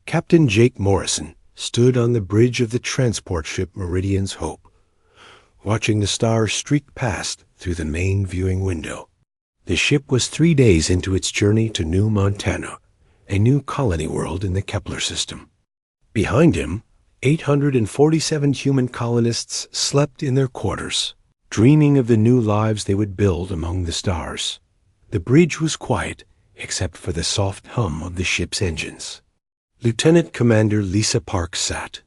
Captain Jake Morrison stood on the bridge of the transport ship Meridian's Hope, watching the stars streak past through the main viewing window. The ship was 3 days into its journey to New Montana, a new colony world in the Kepler system. Behind him, 847 human colonists slept in their quarters, dreaming of the new lives they would build among the stars. The bridge was quiet, except for the soft hum of the ship's engines. Lieutenant Commander Lisa Parks sat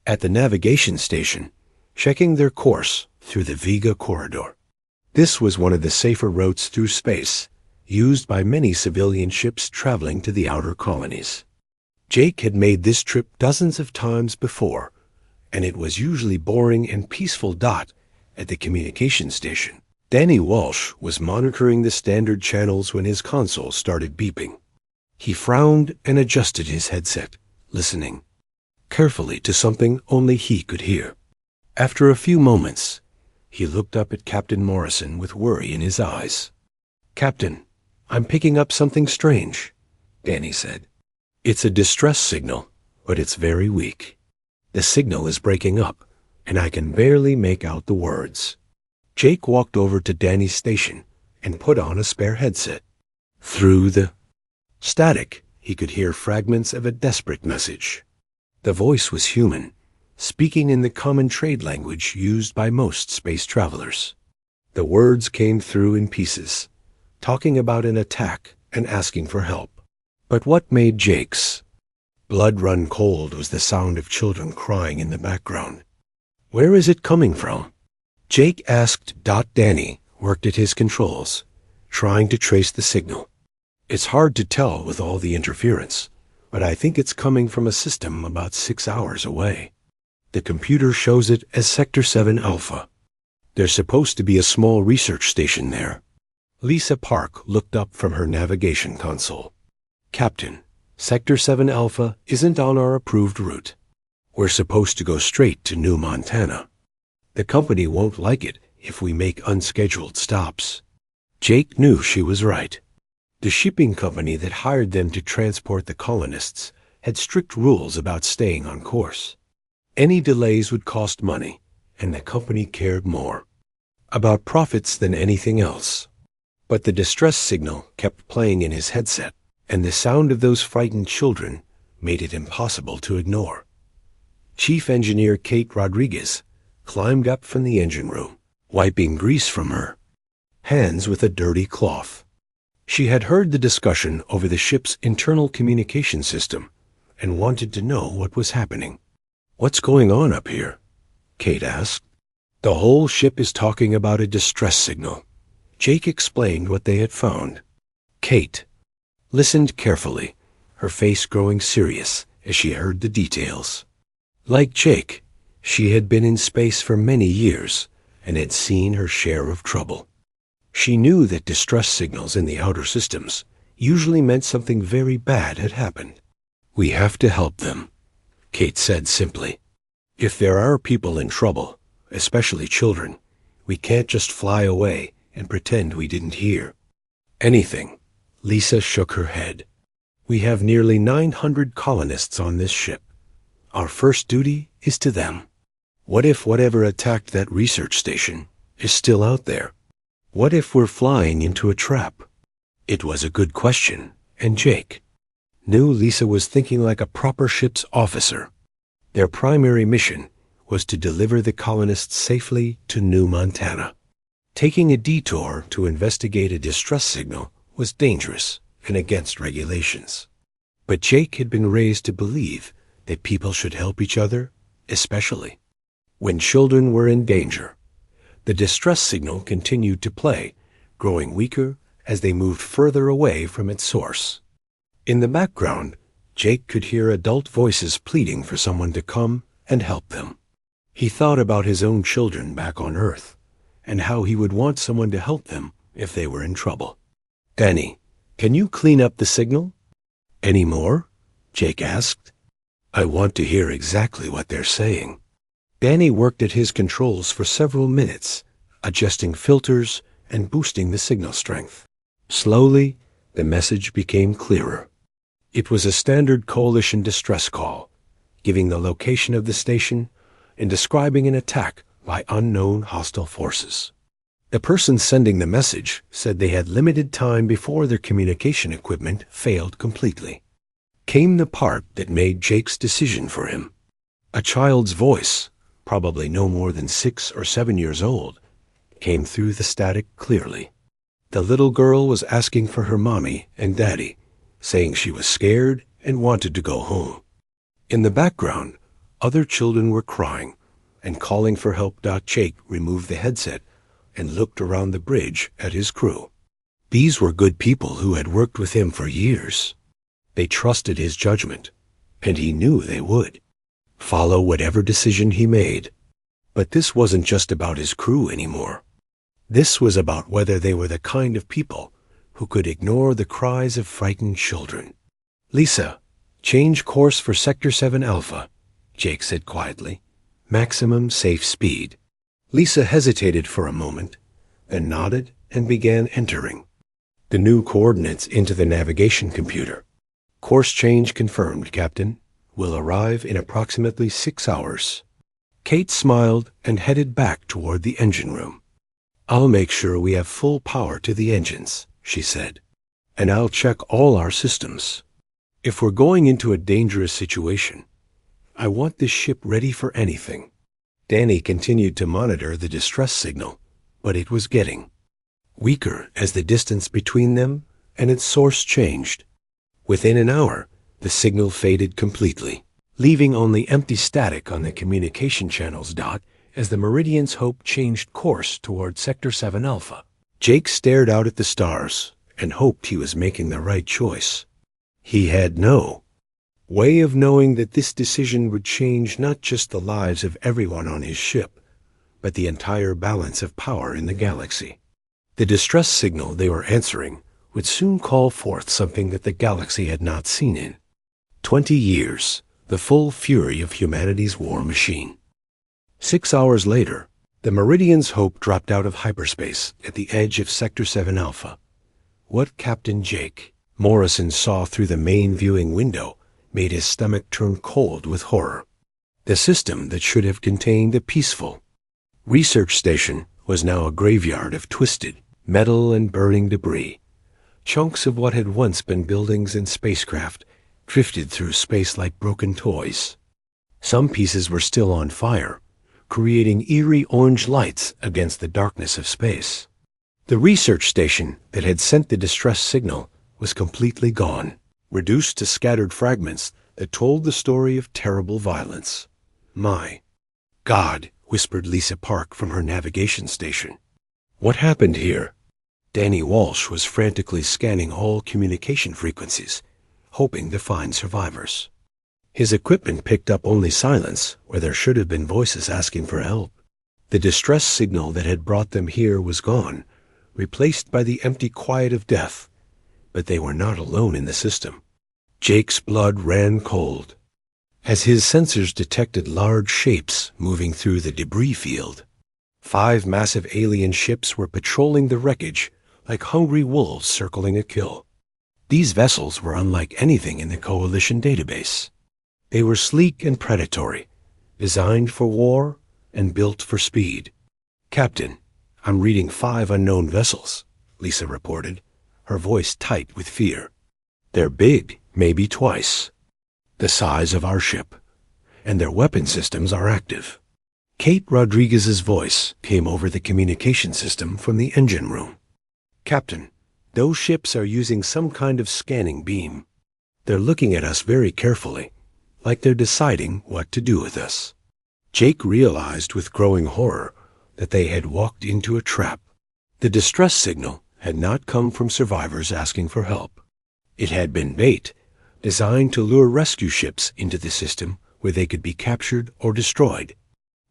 at the navigation station, checking their course through the Vega corridor. This was one of the safer routes through space, used by many civilian ships traveling to the outer colonies. Jake had made this trip dozens of times before, and it was usually boring and peaceful. At the communication station, Danny Walsh was monitoring the standard channels when his console started beeping. He frowned and adjusted his headset, listening carefully to something only he could hear. After a few moments, he looked up at Captain Morrison with worry in his eyes. "Captain, I'm picking up something strange," Danny said. "It's a distress signal, but it's very weak. The signal is breaking up, and I can barely make out the words." Jake walked over to Danny's station and put on a spare headset. Through the static, he could hear fragments of a desperate message. The voice was human, speaking in the common trade language used by most space travelers. The words came through in pieces, talking about an attack and asking for help. But what made Jake's blood run cold was the sound of children crying in the background. "Where is it coming from?" Jake asked. Danny worked at his controls, trying to trace the signal. "It's hard to tell with all the interference, but I think it's coming from a system about 6 hours away. The computer shows it as Sector 7 Alpha. There's supposed to be a small research station there." Lisa Park looked up from her navigation console. "Captain, Sector 7 Alpha isn't on our approved route. We're supposed to go straight to New Montana. The company won't like it if we make unscheduled stops." Jake knew she was right. The shipping company that hired them to transport the colonists had strict rules about staying on course. Any delays would cost money, and the company cared more about profits than anything else. But the distress signal kept playing in his headset, and the sound of those frightened children made it impossible to ignore. Chief Engineer Kate Rodriguez climbed up from the engine room, wiping grease from her hands with a dirty cloth. She had heard the discussion over the ship's internal communication system and wanted to know what was happening. "What's going on up here?" Kate asked. "The whole ship is talking about a distress signal." Jake explained what they had found. Kate listened carefully, her face growing serious as she heard the details. Like Jake, she had been in space for many years and had seen her share of trouble. She knew that distress signals in the outer systems usually meant something very bad had happened. "We have to help them," Kate said simply. "If there are people in trouble, especially children, we can't just fly away and pretend we didn't hear anything." Lisa shook her head. "We have nearly 900 colonists on this ship. Our first duty is to them. What if whatever attacked that research station is still out there? What if we're flying into a trap?" It was a good question, and Jake knew Lisa was thinking like a proper ship's officer. Their primary mission was to deliver the colonists safely to New Montana. Taking a detour to investigate a distress signal was dangerous and against regulations. But Jake had been raised to believe that people should help each other, especially when children were in danger. The distress signal continued to play, growing weaker as they moved further away from its source. In the background, Jake could hear adult voices pleading for someone to come and help them. He thought about his own children back on Earth, and how he would want someone to help them if they were in trouble. "Danny, can you clean up the signal?" "Any more?" Jake asked. "I want to hear exactly what they're saying." Danny worked at his controls for several minutes, adjusting filters and boosting the signal strength. Slowly, the message became clearer. It was a standard coalition distress call, giving the location of the station and describing an attack by unknown hostile forces. The person sending the message said they had limited time before their communication equipment failed completely. Came the part that made Jake's decision for him. A child's voice, probably no more than 6 or 7 years old, came through the static clearly. The little girl was asking for her mommy and daddy, saying she was scared and wanted to go home. In the background, other children were crying and calling for help. Jake removed the headset and looked around the bridge at his crew. These were good people who had worked with him for years. They trusted his judgment, and he knew they would follow whatever decision he made. But this wasn't just about his crew anymore. This was about whether they were the kind of people who could ignore the cries of frightened children. "Lisa, change course for Sector 7 Alpha," Jake said quietly. "Maximum safe speed." Lisa hesitated for a moment, then nodded and began entering the new coordinates into the navigation computer. "Course change confirmed, Captain. Will arrive in approximately 6 hours. Kate smiled and headed back toward the engine room. "I'll make sure we have full power to the engines," she said, "and I'll check all our systems. If we're going into a dangerous situation, I want this ship ready for anything." Danny continued to monitor the distress signal, but it was getting weaker as the distance between them and its source changed. Within an hour, the signal faded completely, leaving only empty static on the communication channels. As the Meridian's Hope changed course toward Sector 7 Alpha, Jake stared out at the stars and hoped he was making the right choice. He had no way of knowing that this decision would change not just the lives of everyone on his ship, but the entire balance of power in the galaxy. The distress signal they were answering would soon call forth something that the galaxy had not seen in 20 years, the full fury of humanity's war machine. 6 hours later, the Meridian's Hope dropped out of hyperspace at the edge of Sector 7 Alpha. What Captain Jake Morrison saw through the main viewing window made his stomach turn cold with horror. The system that should have contained the peaceful research station was now a graveyard of twisted metal and burning debris. Chunks of what had once been buildings and spacecraft drifted through space like broken toys. Some pieces were still on fire, creating eerie orange lights against the darkness of space. The research station that had sent the distress signal was completely gone, reduced to scattered fragments that told the story of terrible violence. "My God," whispered Lisa Park from her navigation station. "What happened here?" Danny Walsh was frantically scanning all communication frequencies, hoping to find survivors. His equipment picked up only silence where there should have been voices asking for help. The distress signal that had brought them here was gone, replaced by the empty quiet of death, but they were not alone in the system. Jake's blood ran cold as his sensors detected large shapes moving through the debris field. 5 massive alien ships were patrolling the wreckage like hungry wolves circling a kill. These vessels were unlike anything in the Coalition database. They were sleek and predatory, designed for war and built for speed. "Captain, I'm reading 5 unknown vessels," Lisa reported, her voice tight with fear. "They're big, maybe twice the size of our ship, and their weapon systems are active." Kate Rodriguez's voice came over the communication system from the engine room. "Captain, those ships are using some kind of scanning beam. They're looking at us very carefully, like they're deciding what to do with us." Jake realized with growing horror that they had walked into a trap. The distress signal had not come from survivors asking for help. It had been bait, designed to lure rescue ships into the system where they could be captured or destroyed.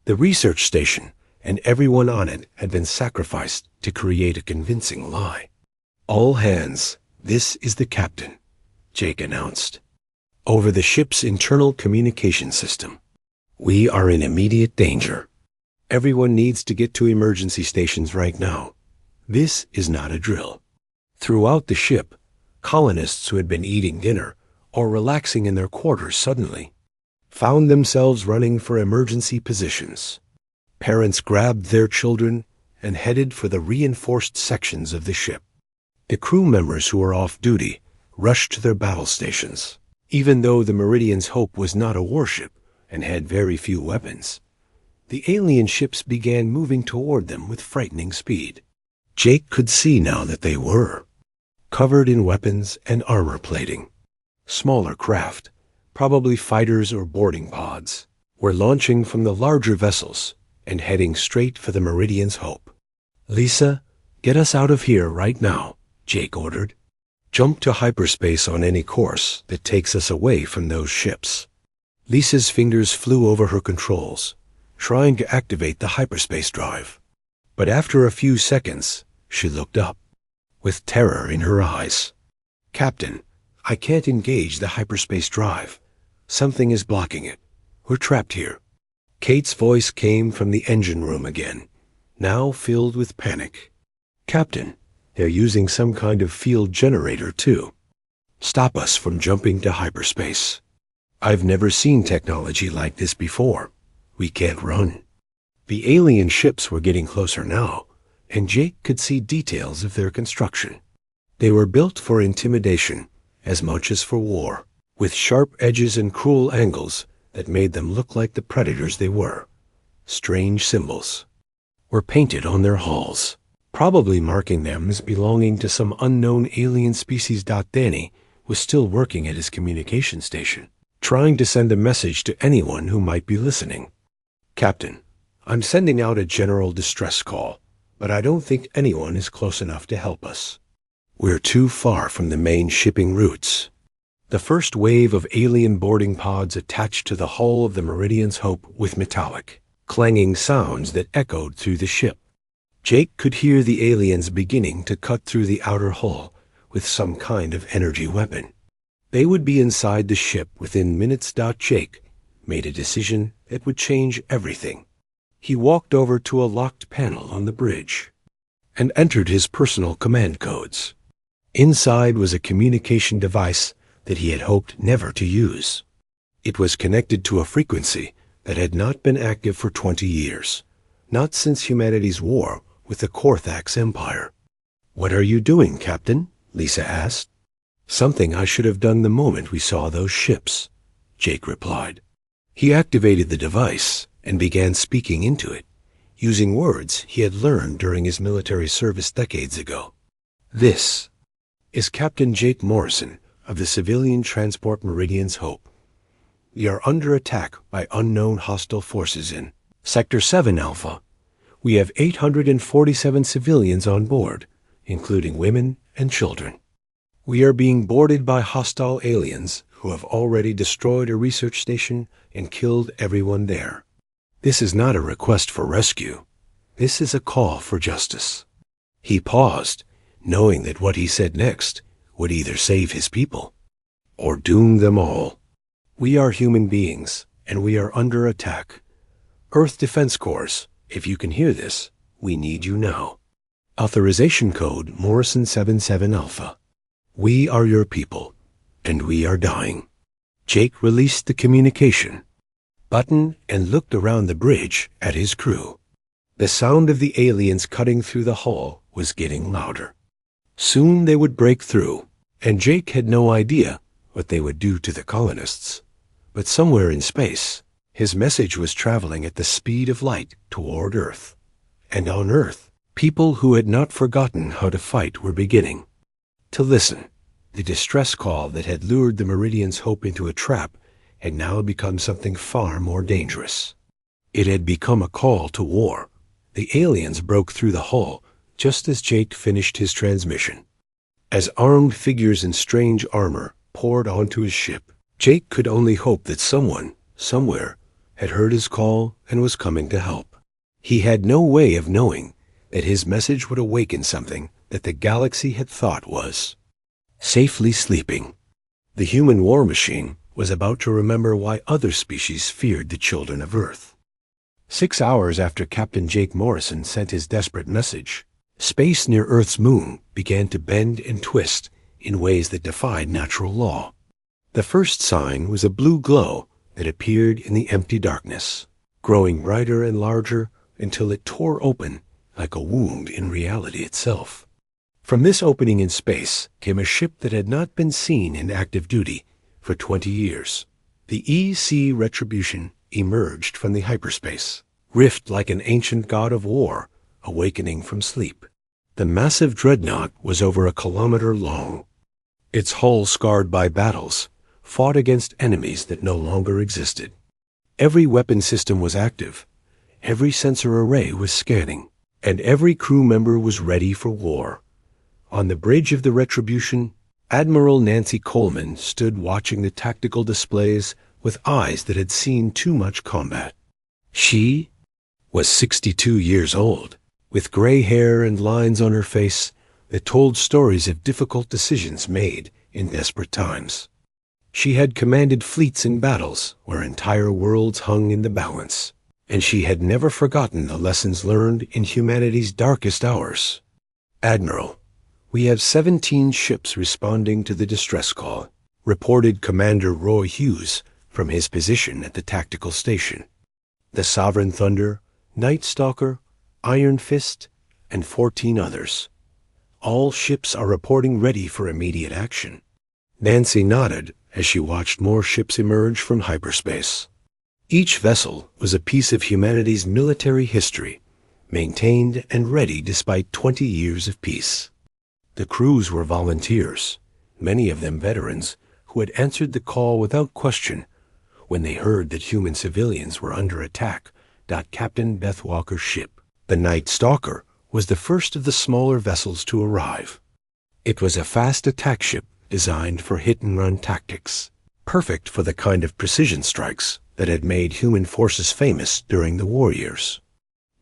The research station and everyone on it had been sacrificed to create a convincing lie. "All hands, this is the captain," Jake announced. Over the ship's internal communication system, "We are in immediate danger. Everyone needs to get to emergency stations right now. This is not a drill." Throughout the ship, colonists who had been eating dinner or relaxing in their quarters suddenly, found themselves running for emergency positions. Parents grabbed their children and headed for the reinforced sections of the ship. The crew members who were off duty rushed to their battle stations. Even though the Meridian's Hope was not a warship and had very few weapons, the alien ships began moving toward them with frightening speed. Jake could see now that they were covered in weapons and armor plating. Smaller craft, probably fighters or boarding pods, were launching from the larger vessels and heading straight for the Meridian's Hope. "Lisa, get us out of here right now," Jake ordered. "Jump to hyperspace on any course that takes us away from those ships." Lisa's fingers flew over her controls, trying to activate the hyperspace drive. But after a few seconds, she looked up, with terror in her eyes. "Captain, I can't engage the hyperspace drive. Something is blocking it. We're trapped here." Kate's voice came from the engine room again, now filled with panic. "Captain, they're using some kind of field generator, too. Stop us from jumping to hyperspace. I've never seen technology like this before. We can't run." The alien ships were getting closer now, and Jake could see details of their construction. They were built for intimidation as much as for war, with sharp edges and cruel angles that made them look like the predators they were. Strange symbols were painted on their hulls, probably marking them as belonging to some unknown alien species. Danny was still working at his communication station, trying to send a message to anyone who might be listening. "Captain, I'm sending out a general distress call, but I don't think anyone is close enough to help us. We're too far from the main shipping routes." The first wave of alien boarding pods attached to the hull of the Meridian's Hope with metallic, clanging sounds that echoed through the ship. Jake could hear the aliens beginning to cut through the outer hull with some kind of energy weapon. They would be inside the ship within minutes. Jake made a decision that would change everything. He walked over to a locked panel on the bridge and entered his personal command codes. Inside was a communication device that he had hoped never to use. It was connected to a frequency that had not been active for 20 years, not since humanity's war with the Korthax Empire. "What are you doing, Captain?" Lisa asked. "Something I should have done the moment we saw those ships," Jake replied. He activated the device and began speaking into it, using words he had learned during his military service decades ago. "This is Captain Jake Morrison of the civilian transport Meridian's Hope. We are under attack by unknown hostile forces in Sector 7 Alpha. We have 847 civilians on board, including women and children. We are being boarded by hostile aliens who have already destroyed a research station and killed everyone there. This is not a request for rescue. This is a call for justice." He paused, knowing that what he said next would either save his people or doom them all. "We are human beings, and we are under attack. Earth Defense Corps, if you can hear this, we need you now. Authorization code Morrison 77 Alpha. We are your people, and we are dying." Jake released the communication button and looked around the bridge at his crew. The sound of the aliens cutting through the hull was getting louder. Soon they would break through, and Jake had no idea what they would do to the colonists. But somewhere in space, his message was traveling at the speed of light toward Earth. And on Earth, people who had not forgotten how to fight were beginning to listen. The distress call that had lured the Meridian's Hope into a trap had now become something far more dangerous. It had become a call to war. The aliens broke through the hull just as Jake finished his transmission. As armed figures in strange armor poured onto his ship, Jake could only hope that someone, somewhere, had heard his call and was coming to help. He had no way of knowing that his message would awaken something that the galaxy had thought was safely sleeping. The human war machine was about to remember why other species feared the children of Earth. 6 hours after Captain Jake Morrison sent his desperate message, space near Earth's moon began to bend and twist in ways that defied natural law. The first sign was a blue glow that appeared in the empty darkness, growing brighter and larger until it tore open like a wound in reality itself. From this opening in space came a ship that had not been seen in active duty for 20 years. The EC Retribution emerged from the hyperspace rift like an ancient god of war awakening from sleep. The massive dreadnought was over a kilometer long, its hull scarred by battles fought against enemies that no longer existed. Every weapon system was active, every sensor array was scanning, and every crew member was ready for war. On the bridge of the Retribution, Admiral Nancy Coleman stood watching the tactical displays with eyes that had seen too much combat. She was 62 years old, with gray hair and lines on her face that told stories of difficult decisions made in desperate times. She had commanded fleets in battles where entire worlds hung in the balance, and she had never forgotten the lessons learned in humanity's darkest hours. "Admiral, we have 17 ships responding to the distress call," reported Commander Roy Hughes from his position at the tactical station. "The Sovereign Thunder, Night Stalker, Iron Fist, and 14 others. All ships are reporting ready for immediate action." Nancy nodded as she watched more ships emerge from hyperspace. Each vessel was a piece of humanity's military history, maintained and ready despite 20 years of peace. The crews were volunteers, many of them veterans, who had answered the call without question when they heard that human civilians were under attack. Captain Beth Walker's ship, the Night Stalker, was the first of the smaller vessels to arrive. It was a fast attack ship designed for hit-and-run tactics, perfect for the kind of precision strikes that had made human forces famous during the war years.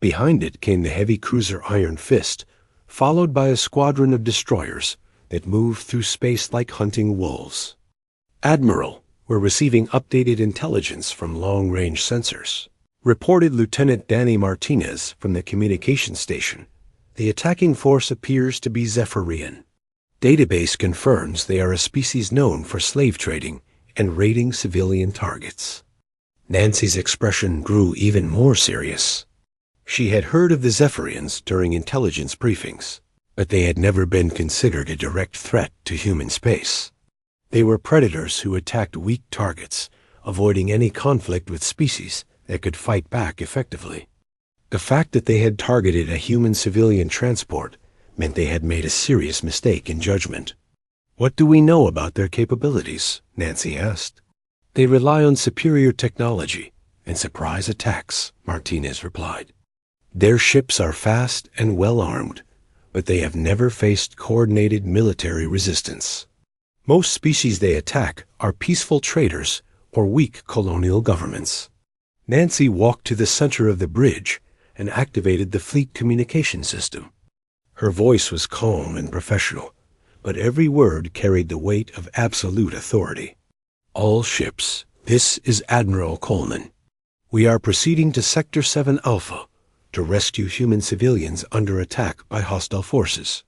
Behind it came the heavy cruiser Iron Fist, followed by a squadron of destroyers that moved through space like hunting wolves. "Admiral, we're receiving updated intelligence from long-range sensors," reported Lieutenant Danny Martinez from the communications station. "The attacking force appears to be Zephyrian. Database confirms they are a species known for slave trading and raiding civilian targets." Nancy's expression grew even more serious. She had heard of the Zephyrians during intelligence briefings, but they had never been considered a direct threat to human space. They were predators who attacked weak targets, avoiding any conflict with species that could fight back effectively. The fact that they had targeted a human civilian transport meant they had made a serious mistake in judgment. "What do we know about their capabilities?" Nancy asked. "They rely on superior technology and surprise attacks," Martinez replied. "Their ships are fast and well-armed, but they have never faced coordinated military resistance. Most species they attack are peaceful traders or weak colonial governments." Nancy walked to the center of the bridge and activated the fleet communication system. Her voice was calm and professional, but every word carried the weight of absolute authority. "All ships, this is Admiral Coleman. We are proceeding to Sector 7 Alpha to rescue human civilians under attack by hostile forces.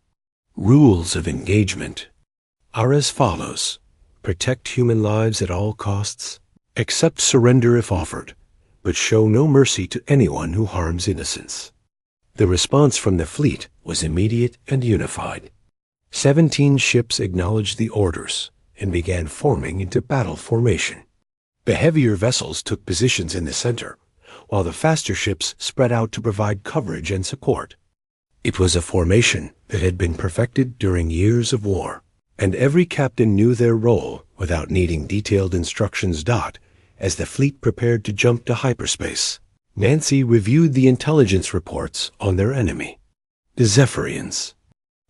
Rules of engagement are as follows: protect human lives at all costs, accept surrender if offered, but show no mercy to anyone who harms innocents." The response from the fleet was immediate and unified. 17 ships acknowledged the orders and began forming into battle formation. The heavier vessels took positions in the center, while the faster ships spread out to provide coverage and support. It was a formation that had been perfected during years of war, and every captain knew their role without needing detailed instructions. As the fleet prepared to jump to hyperspace, Nancy reviewed the intelligence reports on their enemy. The Zephyrians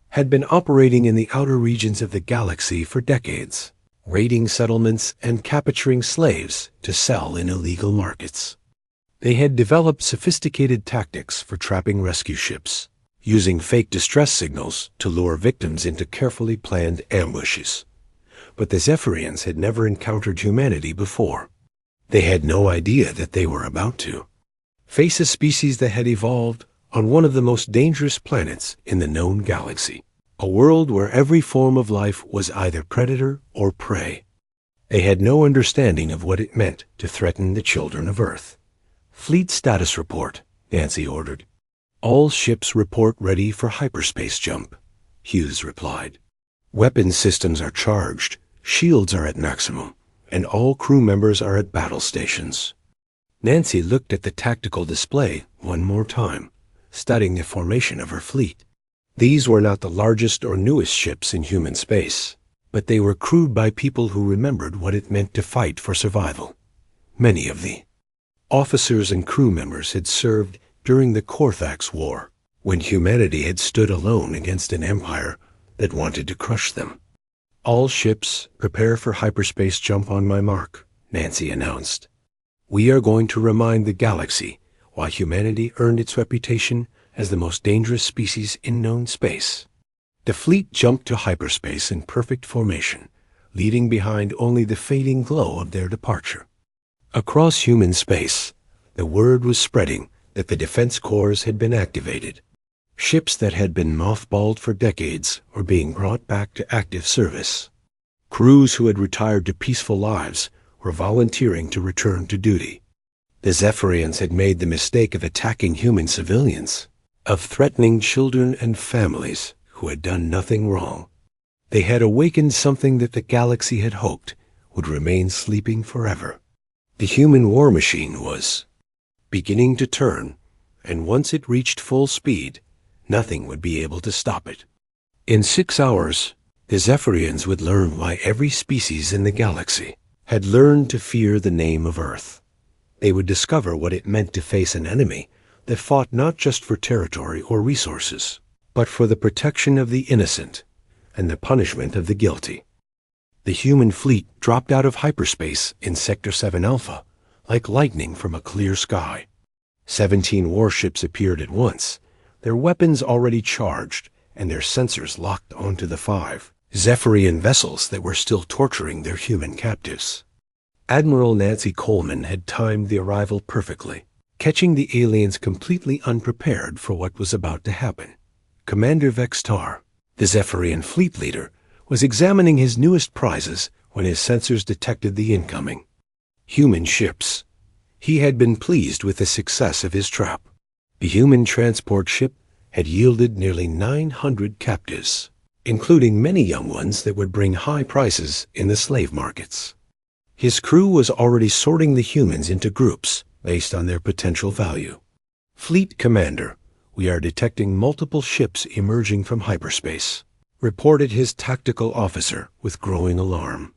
had been operating in the outer regions of the galaxy for decades, raiding settlements and capturing slaves to sell in illegal markets. They had developed sophisticated tactics for trapping rescue ships, using fake distress signals to lure victims into carefully planned ambushes. But the Zephyrians had never encountered humanity before. They had no idea that they were about to face a species that had evolved on one of the most dangerous planets in the known galaxy, a world where every form of life was either predator or prey. They had no understanding of what it meant to threaten the children of Earth. "Fleet status report," Nancy ordered. "All ships report ready for hyperspace jump," Hughes replied. "Weapons systems are charged, shields are at maximum, and all crew members are at battle stations." Nancy looked at the tactical display one more time, studying the formation of her fleet. These were not the largest or newest ships in human space, but they were crewed by people who remembered what it meant to fight for survival. Many of the officers and crew members had served during the Korthax War, when humanity had stood alone against an empire that wanted to crush them. "All ships prepare for hyperspace jump on my mark," Nancy announced. "We are going to remind the galaxy why humanity earned its reputation as the most dangerous species in known space." The fleet jumped to hyperspace in perfect formation, leaving behind only the fading glow of their departure. Across human space, the word was spreading that the defense corps had been activated. Ships that had been mothballed for decades were being brought back to active service. Crews who had retired to peaceful lives were volunteering to return to duty. The Zephyrians had made the mistake of attacking human civilians, of threatening children and families who had done nothing wrong. They had awakened something that the galaxy had hoped would remain sleeping forever. The human war machine was beginning to turn, and once it reached full speed, nothing would be able to stop it. In 6 hours, the Zephyrians would learn why every species in the galaxy had learned to fear the name of Earth. They would discover what it meant to face an enemy that fought not just for territory or resources, but for the protection of the innocent and the punishment of the guilty. The human fleet dropped out of hyperspace in Sector 7 Alpha like lightning from a clear sky. 17 warships appeared at once, their weapons already charged and their sensors locked onto the 5 Zephyrian vessels that were still torturing their human captives. Admiral Nancy Coleman had timed the arrival perfectly, catching the aliens completely unprepared for what was about to happen. Commander Vextar, the Zephyrian fleet leader, was examining his newest prizes when his sensors detected the incoming human ships. He had been pleased with the success of his trap. The human transport ship had yielded nearly 900 captives, including many young ones that would bring high prices in the slave markets. His crew was already sorting the humans into groups based on their potential value. "Fleet Commander, we are detecting multiple ships emerging from hyperspace," reported his tactical officer with growing alarm.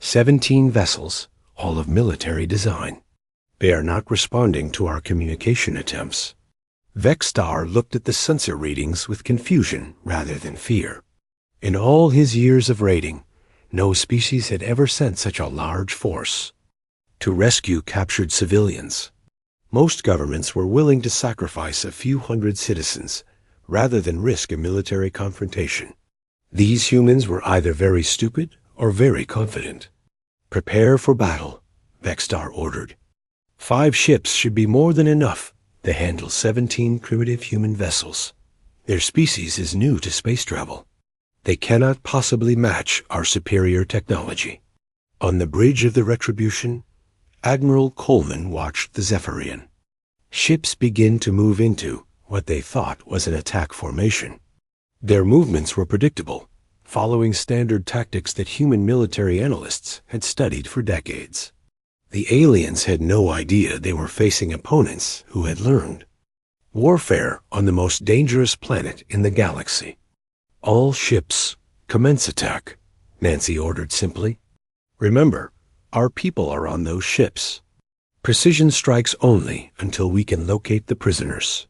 17 vessels, all of military design. They are not responding to our communication attempts. Vextar looked at the sensor readings with confusion rather than fear. In all his years of raiding, no species had ever sent such a large force to rescue captured civilians. Most governments were willing to sacrifice a few hundred citizens rather than risk a military confrontation. These humans were either very stupid or very confident. "Prepare for battle," Vextar ordered. 5 ships should be more than enough to handle 17 primitive human vessels. Their species is new to space travel. They cannot possibly match our superior technology. On the bridge of the Retribution, Admiral Coleman watched the Zephyrian ships begin to move into what they thought was an attack formation. Their movements were predictable, following standard tactics that human military analysts had studied for decades. The aliens had no idea they were facing opponents who had learned warfare on the most dangerous planet in the galaxy. "All ships, commence attack," Nancy ordered simply. "Remember, our people are on those ships. Precision strikes only until we can locate the prisoners."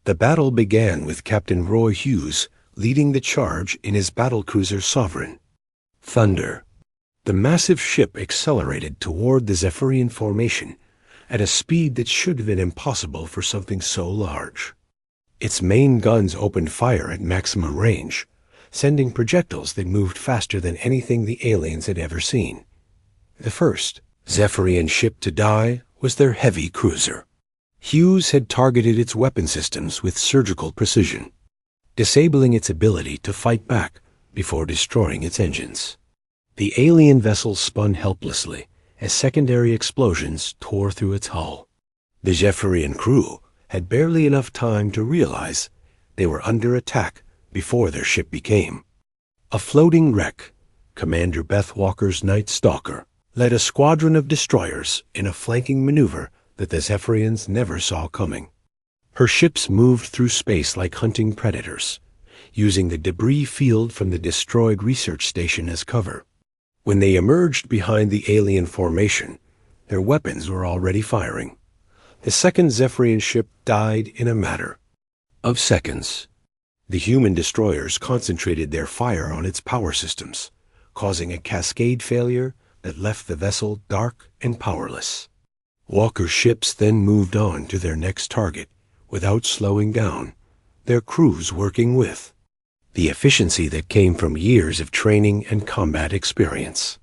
The battle began with Captain Roy Hughes leading the charge in his battlecruiser Sovereign. Thunder. The massive ship accelerated toward the Zephyrian formation at a speed that should have been impossible for something so large. Its main guns opened fire at maximum range, sending projectiles that moved faster than anything the aliens had ever seen. The first Zephyrian ship to die was their heavy cruiser. Hughes had targeted its weapon systems with surgical precision, disabling its ability to fight back before destroying its engines. The alien vessel spun helplessly as secondary explosions tore through its hull. The Zephyrian crew had barely enough time to realize they were under attack before their ship became a floating wreck. Commander Beth Walker's Night Stalker led a squadron of destroyers in a flanking maneuver that the Zephyrians never saw coming. Her ships moved through space like hunting predators, using the debris field from the destroyed research station as cover. When they emerged behind the alien formation, their weapons were already firing. The second Zephyrian ship died in a matter of seconds. The human destroyers concentrated their fire on its power systems, causing a cascade failure that left the vessel dark and powerless. Walker's ships then moved on to their next target without slowing down, their crews working with the efficiency that came from years of training and combat experience.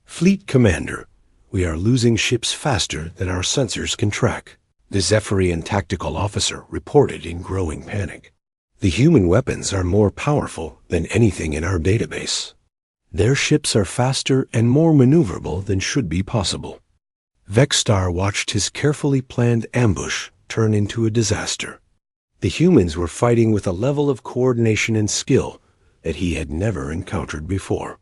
Fleet Commander, we are losing ships faster than our sensors can track, the Zephyrian tactical officer reported in growing panic. The human weapons are more powerful than anything in our database. Their ships are faster and more maneuverable than should be possible. Vexstar watched his carefully planned ambush turn into a disaster. The humans were fighting with a level of coordination and skill that he had never encountered before.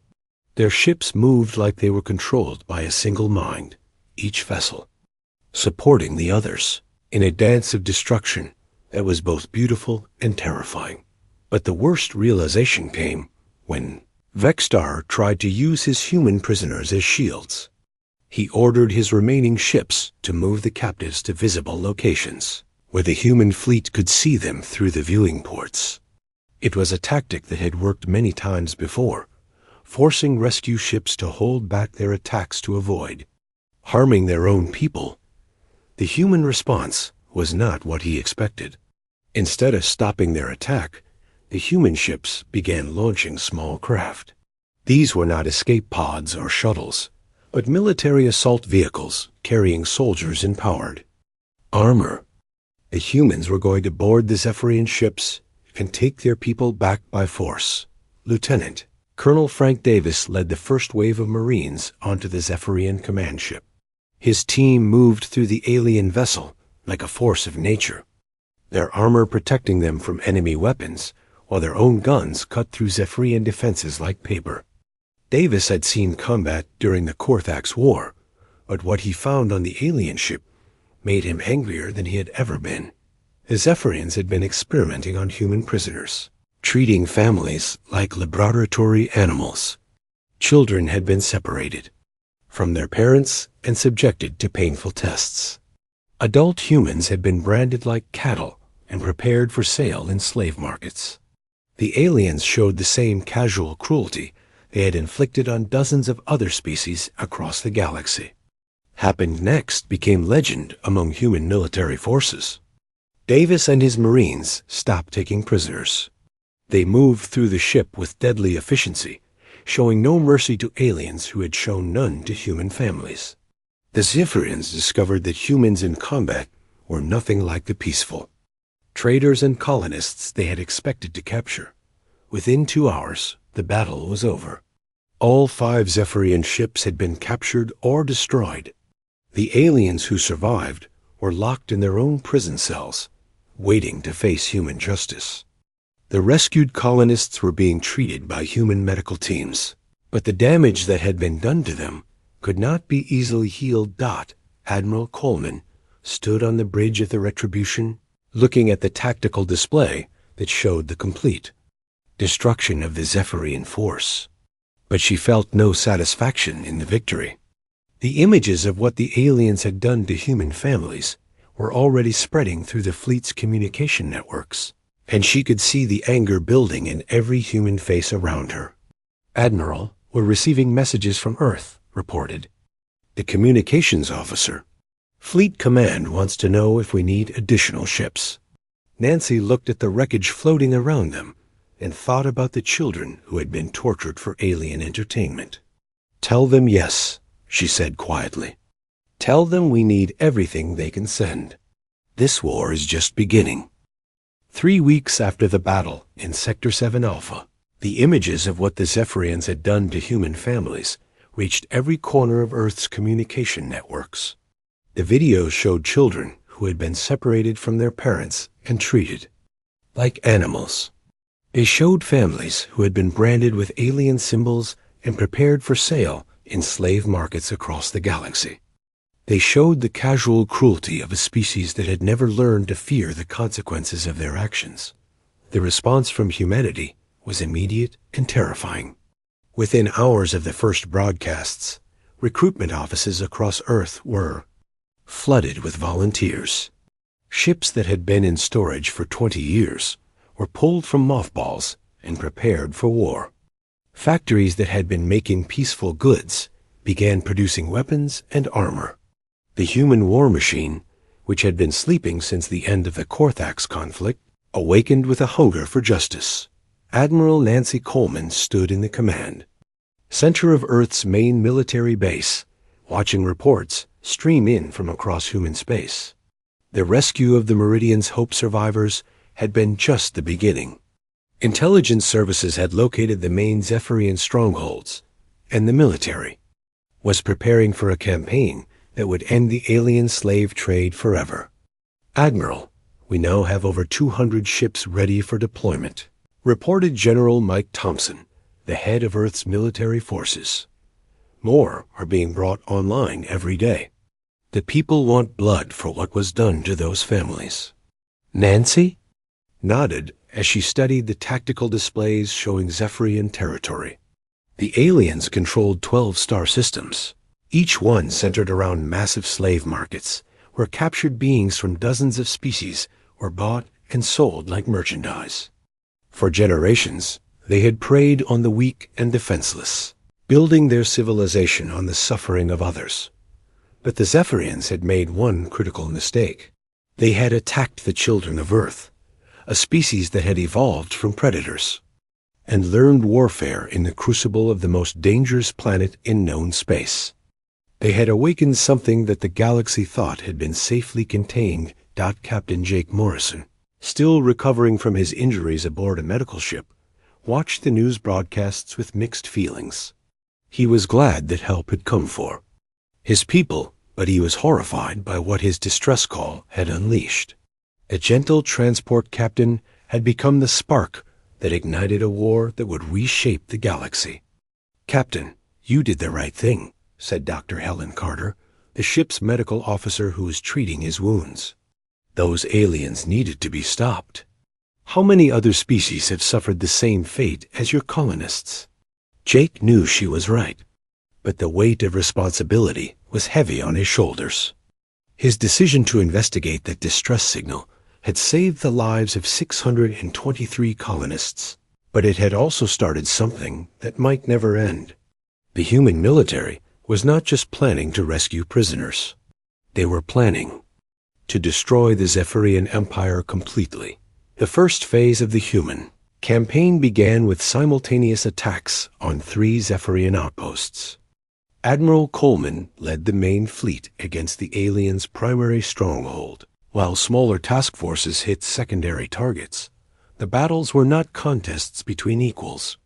Their ships moved like they were controlled by a single mind, each vessel supporting the others in a dance of destruction that was both beautiful and terrifying. But the worst realization came when Vexstar tried to use his human prisoners as shields. He ordered his remaining ships to move the captives to visible locations, where the human fleet could see them through the viewing ports. It was a tactic that had worked many times before, forcing rescue ships to hold back their attacks to avoid harming their own people. The human response was not what he expected. Instead of stopping their attack, the human ships began launching small craft. These were not escape pods or shuttles, but military assault vehicles carrying soldiers and powered armor. The humans were going to board the Zephyrian ships and take their people back by force. Lieutenant Colonel Frank Davis led the first wave of Marines onto the Zephyrian command ship. His team moved through the alien vessel like a force of nature, their armor protecting them from enemy weapons, while their own guns cut through Zephyrian defenses like paper. Davis had seen combat during the Korthax War, but what he found on the alien ship made him angrier than he had ever been. The Zephyrians had been experimenting on human prisoners, treating families like laboratory animals. Children had been separated from their parents and subjected to painful tests. Adult humans had been branded like cattle and prepared for sale in slave markets. The aliens showed the same casual cruelty they had inflicted on dozens of other species across the galaxy. Happened next became legend among human military forces. Davis and his Marines stopped taking prisoners. They moved through the ship with deadly efficiency, showing no mercy to aliens who had shown none to human families. The Zephyrians discovered that humans in combat were nothing like the peaceful traders and colonists they had expected to capture. Within 2 hours, the battle was over. All 5 Zephyrian ships had been captured or destroyed. The aliens who survived were locked in their own prison cells, waiting to face human justice. The rescued colonists were being treated by human medical teams, but the damage that had been done to them could not be easily healed. Admiral Coleman stood on the bridge of the Retribution, looking at the tactical display that showed the complete destruction of the Zephyrian force. But she felt no satisfaction in the victory. The images of what the aliens had done to human families were already spreading through the fleet's communication networks, and she could see the anger building in every human face around her. Admiral, we're receiving messages from Earth, reported the communications officer. Fleet Command wants to know if we need additional ships. Nancy looked at the wreckage floating around them and thought about the children who had been tortured for alien entertainment. Tell them yes, she said quietly. Tell them we need everything they can send. This war is just beginning. 3 weeks after the battle in Sector 7 Alpha, The images of what the Zephyrians had done to human families reached every corner of Earth's communication networks. The videos showed children who had been separated from their parents and treated like animals. They showed families who had been branded with alien symbols and prepared for sale in slave markets across the galaxy. They showed the casual cruelty of a species that had never learned to fear the consequences of their actions. The response from humanity was immediate and terrifying. Within hours of the first broadcasts, recruitment offices across Earth were flooded with volunteers. Ships that had been in storage for 20 years were pulled from mothballs and prepared for war. Factories that had been making peaceful goods began producing weapons and armor. The human war machine, which had been sleeping since the end of the Korthax conflict, awakened with a hunger for justice. Admiral Nancy Coleman stood in the command center of Earth's main military base, watching reports stream in from across human space. The rescue of the Meridian's Hope survivors had been just the beginning. Intelligence services had located the main Zephyrian strongholds, and the military was preparing for a campaign that would end the alien slave trade forever. Admiral, we now have over 200 ships ready for deployment, reported General Mike Thompson, the head of Earth's military forces. More are being brought online every day. The people want blood for what was done to those families. Nancy nodded as she studied the tactical displays showing Zephyrian territory. The aliens controlled 12 star systems, each one centered around massive slave markets, where captured beings from dozens of species were bought and sold like merchandise. For generations, they had preyed on the weak and defenseless, building their civilization on the suffering of others. But the Zephyrians had made one critical mistake. They had attacked the children of Earth, a species that had evolved from predators, and learned warfare in the crucible of the most dangerous planet in known space. They had awakened something that the galaxy thought had been safely contained. Captain Jake Morrison, still recovering from his injuries aboard a medical ship, watched the news broadcasts with mixed feelings. He was glad that help had come for his people, but he was horrified by what his distress call had unleashed. A gentle transport captain had become the spark that ignited a war that would reshape the galaxy. "Captain, you did the right thing," said Dr. Helen Carter, the ship's medical officer who was treating his wounds. "Those aliens needed to be stopped. How many other species have suffered the same fate as your colonists?" Jake knew she was right, but the weight of responsibility was heavy on his shoulders. His decision to investigate that distress signal had saved the lives of 623 colonists, but it had also started something that might never end. The human military was not just planning to rescue prisoners. They were planning to destroy the Zephyrian Empire completely. The first phase of the human campaign began with simultaneous attacks on 3 Zephyrian outposts. Admiral Coleman led the main fleet against the aliens' primary stronghold, while smaller task forces hit secondary targets. The battles were not contests between equals.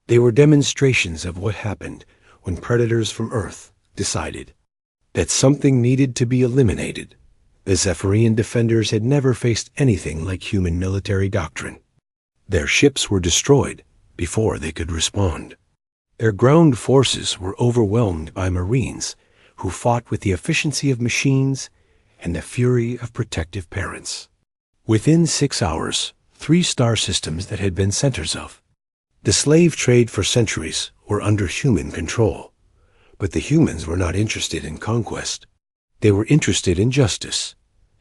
They were demonstrations of what happened when predators from Earth decided that something needed to be eliminated. The Zephyrian defenders had never faced anything like human military doctrine. Their ships were destroyed before they could respond. Their ground forces were overwhelmed by Marines who fought with the efficiency of machines and the fury of protective parents. Within 6 hours, 3 star systems that had been centers of the slave trade for centuries were under human control. But the humans were not interested in conquest. They were interested in justice.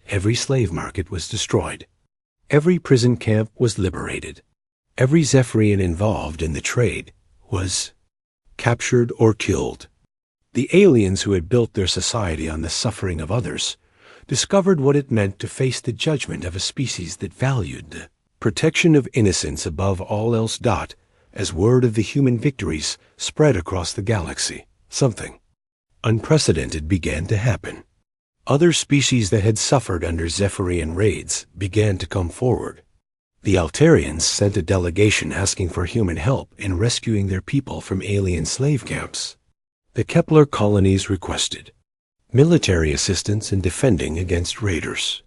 Every slave market was destroyed. Every prison camp was liberated. Every Zephyrian involved in the trade was captured or killed. The aliens who had built their society on the suffering of others discovered what it meant to face the judgment of a species that valued the protection of innocence above all else. As word of the human victories spread across the galaxy, something unprecedented began to happen. Other species that had suffered under Zephyrian raids began to come forward. The Altarians sent a delegation asking for human help in rescuing their people from alien slave camps. The Kepler colonies requested military assistance in defending against raiders.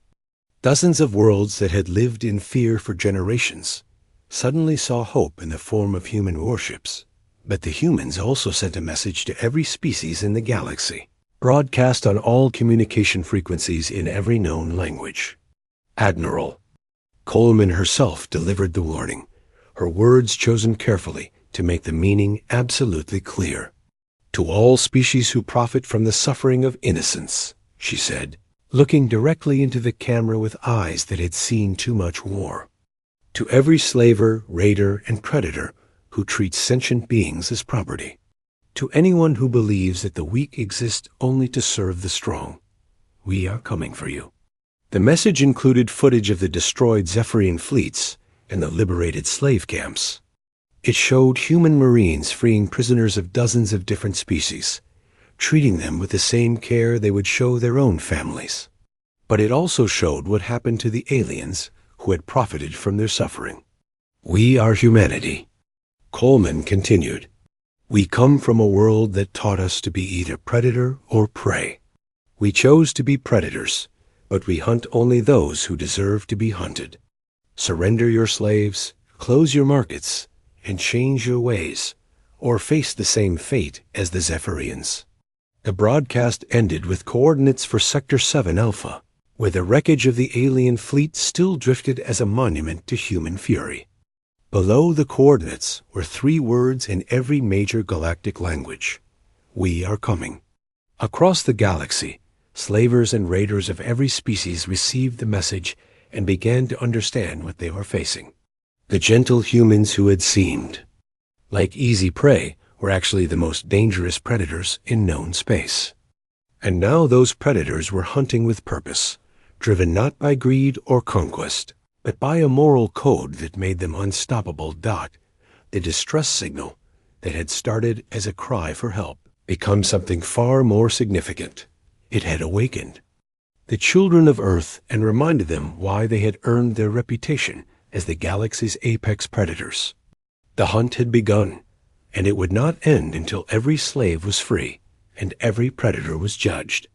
Dozens of worlds that had lived in fear for generations suddenly saw hope in the form of human warships. But the humans also sent a message to every species in the galaxy, broadcast on all communication frequencies in every known language. Admiral Coleman herself delivered the warning, her words chosen carefully to make the meaning absolutely clear. To all species who profit from the suffering of innocence, she said, looking directly into the camera with eyes that had seen too much war. To every slaver, raider, and predator who treats sentient beings as property. To anyone who believes that the weak exist only to serve the strong, we are coming for you. The message included footage of the destroyed Zephyrian fleets and the liberated slave camps. It showed human Marines freeing prisoners of dozens of different species, treating them with the same care they would show their own families. But it also showed what happened to the aliens who had profited from their suffering. We are humanity. Coleman continued. We come from a world that taught us to be either predator or prey. We chose to be predators, but we hunt only those who deserve to be hunted. Surrender your slaves, close your markets, and change your ways, or face the same fate as the Zephyrians. The broadcast ended with coordinates for Sector 7 Alpha, where the wreckage of the alien fleet still drifted as a monument to human fury. Below the coordinates were 3 words in every major galactic language. We are coming. Across the galaxy, slavers and raiders of every species received the message and began to understand what they were facing. The gentle humans who had seemed like easy prey were actually the most dangerous predators in known space. And now those predators were hunting with purpose, driven not by greed or conquest, but by a moral code that made them unstoppable. The distress signal that had started as a cry for help became something far more significant. It had awakened the children of Earth and reminded them why they had earned their reputation as the galaxy's apex predators. The hunt had begun, and it would not end until every slave was free and every predator was judged.